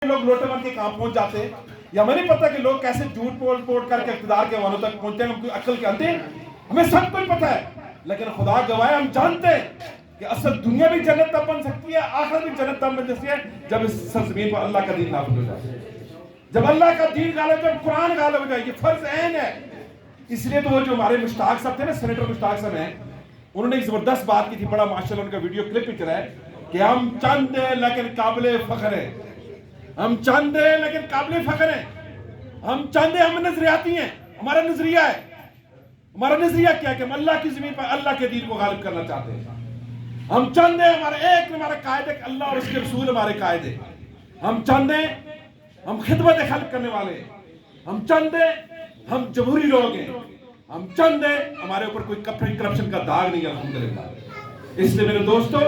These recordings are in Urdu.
لوگ لوٹے بن کے کہاں پہنچ جاتے ہیں، یا ہمیں نہیں پتا کہ لوگ کیسے جھوٹ بول بول کر کے اقتدار کے وانوں تک پہنچتے ہیں. ہم کوئی عقل کے اندھے ہیں؟ ہمیں سب کچھ پتا ہے، لیکن خدا گواہ ہم جانتے ہیں کہ اصل دنیا بھی جنت تب بن سکتی ہے، آخرت بھی جنت تب بن سکتی ہے جب اس سرزمین پر اللہ کا دین نافذ ہو جائے، جب اللہ کا دین غالب، جب قرآن غالب ہو جائے. یہ فرض عین ہے. اس لیے تو وہ جو ہمارے مشتاق صاحب تھے نا، سینیٹر مشتاق صاحب ہیں، انہوں نے ایک زبردست بات کی تھی، بڑا ماشاءاللہ ان کا ویڈیو کلپ بھی چلا ہے کہ ہم چند ہیں لیکن قابل فخر ہیں. ہم چند ہیں لیکن قابل فخر ہیں. ہم چند ہیں، ہم نظریاتی ہیں. ہمارا نظریہ ہے، ہمارا نظریہ کیا ہے کہ ہم اللہ کی زمین پر اللہ کے دین کو غالب کرنا چاہتے ہیں. ہم چند ہیں، ہمارا قائد ہے کہ اللہ اور اس کے رسول ہمارے قائد ہیں. ہم چند ہیں، ہم خدمت خلق کرنے والے ہیں. ہم چند ہیں، ہم جمہوری لوگ ہیں. ہم چند ہیں، ہمارے اوپر کوئی کرپشن کا داغ نہیں ہے الحمدللہ. اس لیے میرے دوستو،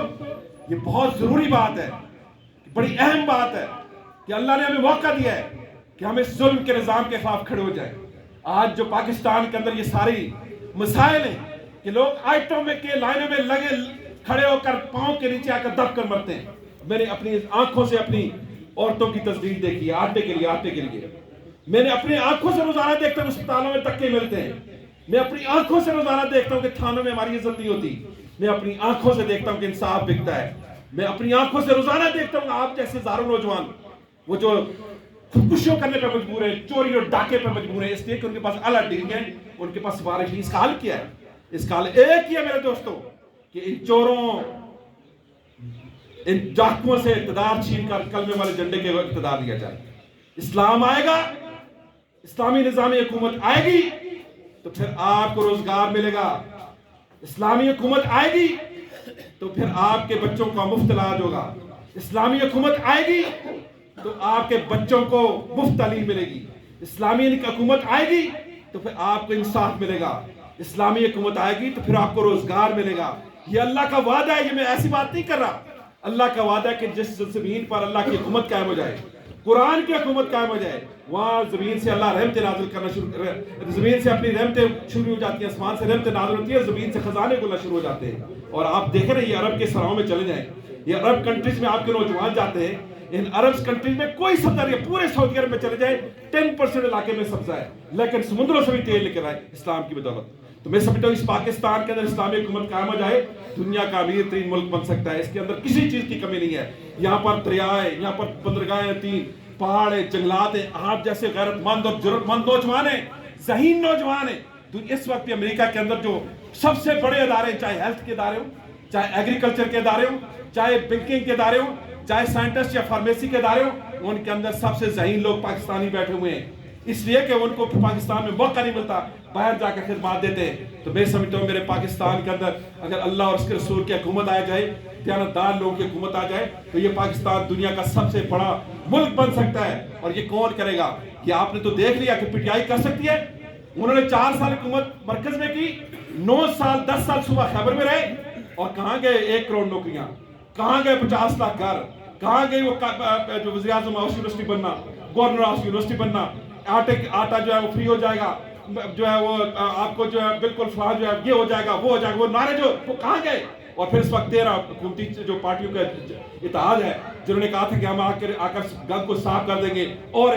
یہ بہت ضروری بات ہے، بڑی اہم بات ہے کہ اللہ نے ہمیں موقع دیا ہے کہ ہم اس ظلم کے نظام کے خلاف کھڑے ہو جائیں. آج جو پاکستان کے اندر یہ ساری مسائل ہیں کہ لوگ آئٹوں میں کے لائنوں میں لگے کھڑے ہو کر پاؤں کے نیچے آ کر دب کر مرتے ہیں. میں نے اپنی آنکھوں سے اپنی عورتوں کی تصدیق دیکھی ہے آٹے کے لیے. میں نے اپنی آنکھوں سے روزانہ دیکھتا ہوں اسپتالوں میں دھکے ملتے ہیں. میں اپنی آنکھوں سے روزانہ دیکھتا ہوں کہ تھانوں میں ہماری عزت نہیں ہوتی. میں اپنی آنکھوں سے دیکھتا ہوں کہ انصاف بکتا ہے. میں اپنی آنکھوں سے روزانہ دیکھتا ہوں آپ جیسے ہزاروں نوجوان وہ جو خودکشیوں کرنے پہ مجبور ہیں، چوری اور ڈاکے پہ مجبور ہیں، اس لیے کہ ان کے پاس اعلیٰ ڈگری ہیں، ان کے پاس سفارش نہیں. اس کا حل کیا ہے؟ اس کا حل ایک ہی ہے میرے دوستوں کہ ان چوروں، ان ڈاکوؤں سے اقتدار چھین کر کلمے والے جھنڈے کے اقتدار لیا جائے. اسلام آئے گا، اسلامی نظامی حکومت آئے گی تو پھر آپ کو روزگار ملے گا. اسلامی حکومت آئے گی تو پھر آپ کے بچوں کا مفت علاج ہوگا. اسلامی حکومت آئے گی تو آپ کے بچوں کو مفت تعلیم ملے گی. اسلامی حکومت آئے گی تو پھر آپ کو انصاف ملے گا. اسلامی حکومت آئے گی تو پھر آپ کو روزگار ملے گا. یہ اللہ کا وعدہ ہے، یہ میں ایسی بات نہیں کر رہا. اللہ کا وعدہ ہے کہ جس زمین پر اللہ کی حکومت قائم ہو جائے، قرآن کی حکومت قائم ہو جائے، وہاں زمین سے اللہ رحمتیں نازل کرنا شروع، زمین سے اپنی رحمتیں شروع ہو جاتی ہیں، آسمان سے رحمتیں نازل ہوتی ہیں، زمین سے خزانے کھلنا شروع ہو جاتے ہیں. اور آپ دیکھ رہے ہیں یہ عرب کے سراؤں میں چلے جائیں، یہ عرب کنٹریز میں آپ کے نوجوان جاتے ہیں، ان عرب کنٹریز میں کوئی سبزہ نہیں ہے. پورے سعودی عرب میں چلے جائیں 10% علاقے میں سبزہ ہے، لیکن سمندروں سے بھی تیل لے کر آئے اسلام کی بدولت. تو میں سمجھتا ہوں اس پاکستان کے اندر اسلامی حکومت قائم ہو جائے، دنیا کا امیر ترین ملک بن سکتا ہے. اس کے اندر کسی چیز کی کمی نہیں ہے. یہاں پر دریا ہے، یہاں پر بندرگاہیں تین، پہاڑ ہے، جنگلات ہیں. آپ جیسے غیرت مند اور جرأت مند نوجوان ہیں، ذہین نوجوان ہیں. اس وقت امریکہ کے اندر جو سب سے بڑے ادارے، چاہے ہیلتھ کے ادارے ہوں، چاہے ایگریکلچر کے ادارے ہوں، چاہے بینکنگ کے ادارے ہوں، چاہے سائنٹسٹ یا فارمیسی کے ادارے ہوں، ان کے اندر سب سے ذہین لوگ پاکستانی بیٹھے ہوئے ہیں. اس لیے کہ ان کو پاکستان میں موقع نہیں ملتا باہر جا کر خدمات دیتے ہیں. تو میں سمجھتا ہوں میرے پاکستان کے اندر اگر اللہ اور اس کے رسول کی حکومت آ جائے، دیانتدار لوگوں کی حکومت آ جائے، تو یہ پاکستان دنیا کا سب سے بڑا ملک بن سکتا ہے. اور یہ کون کرے گا؟ یہ آپ نے تو دیکھ لیا کہ پی ٹی آئی کر سکتی ہے. انہوں نے 4 سال حکومت مرکز میں کی، 9 سال 10 سال صوبہ خیبر میں رہے، اور کہاں گئے 1 کروڑ نوکریاں، کہاں گئے 50 لاکھ گھر، کہاں گئی وہ جو وزیر اعظم ہاؤس یونیورسٹی بننا، گورنر ہاؤس یونیورسٹی بننا، آٹا جو ہے وہ فری ہو جائے گا، جو ہے وہ آپ کو جو ہے بالکل فلاں جو ہے یہ ہو جائے گا، وہ ہو جائے گا. وہ نعرے جو وہ کہاں گئے؟ اور پھر اس وقت 13 حکومتی جو پارٹیوں کا اتحاد ہے، جنہوں نے کہا تھا کہ ہم آ کر گند کو صاف کر دیں گے، اور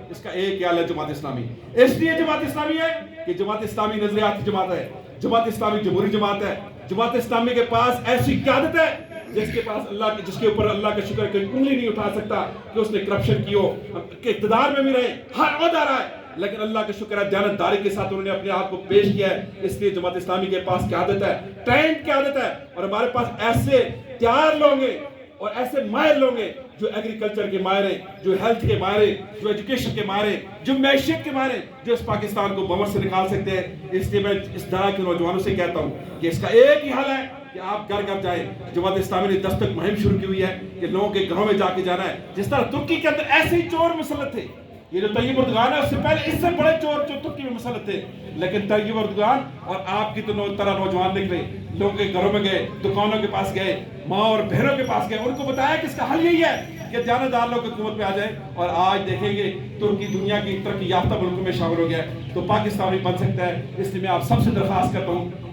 اس کا ایک حل ہے جماعت اسلامی. اس لیے جماعت اسلامی ہے کہ جماعت اسلامی نظریاتی جماعت ہے، جماعت اسلامی جمہوری جماعت ہے. جماعت اسلامی کے پاس ایسی قیادت ہے جس کے اوپر اللہ کا شکر کہ انگلی نہیں اٹھا سکتا کہ اس نے کرپشن کی ہو، کہ اقتدار میں بھی رہے، ہر عہدہ رہا ہے، لیکن اللہ کا شکر ہے دیانتداری کے ساتھ انہوں نے اپنے آپ کو پیش کیا ہے. اس لیے جماعت اسلامی کے پاس قیادت ہے، ٹرینڈ قیادت ہے. اور ہمارے پاس ایسے تیار لوگ ہیں اور ایسے ماہر لوگ ہیں جو ایگریکلچر کے ماہر ہیں، جو ہیلتھ کے ماہر ہیں، جو ایجوکیشن کے ماہر ہیں، جو معیشت کے ماہر ہیں، جو اس پاکستان کو بمر سے نکال سکتے ہیں. اس لیے میں اس طرح کے نوجوانوں سے کہتا ہوں کہ اس کا ایک ہی حل ہے کہ آپ گھر گھر جائیں. جماعت اسلامی نے دستک مہم شروع کی ہوئی ہے کہ لوگوں کے گھروں میں جا کے جانا ہے. جس طرح ترکی کے اندر ایسے ہی چور مسلط تھے، یہ جو طیب اردگان ہے اس سے پہلے اس سے بڑے چور جو ترکی میں مسلط تھے، لیکن طیب اردگان اور آپ کی طرح نوجوان نکلے، لوگوں کے گھروں میں گئے، دکانوں کے پاس گئے، ماں اور بہنوں کے پاس گئے، ان کو بتایا کہ اس کا حل یہی ہے کہ دیانتدار لوگ حکومت پہ آ جائیں. اور آج دیکھیں گے ترکی دنیا کی ترقی یافتہ ملکوں میں شامل ہو گیا ہے. تو پاکستان بھی بن سکتا ہے. اس لیے میں آپ سب سے درخواست کرتا ہوں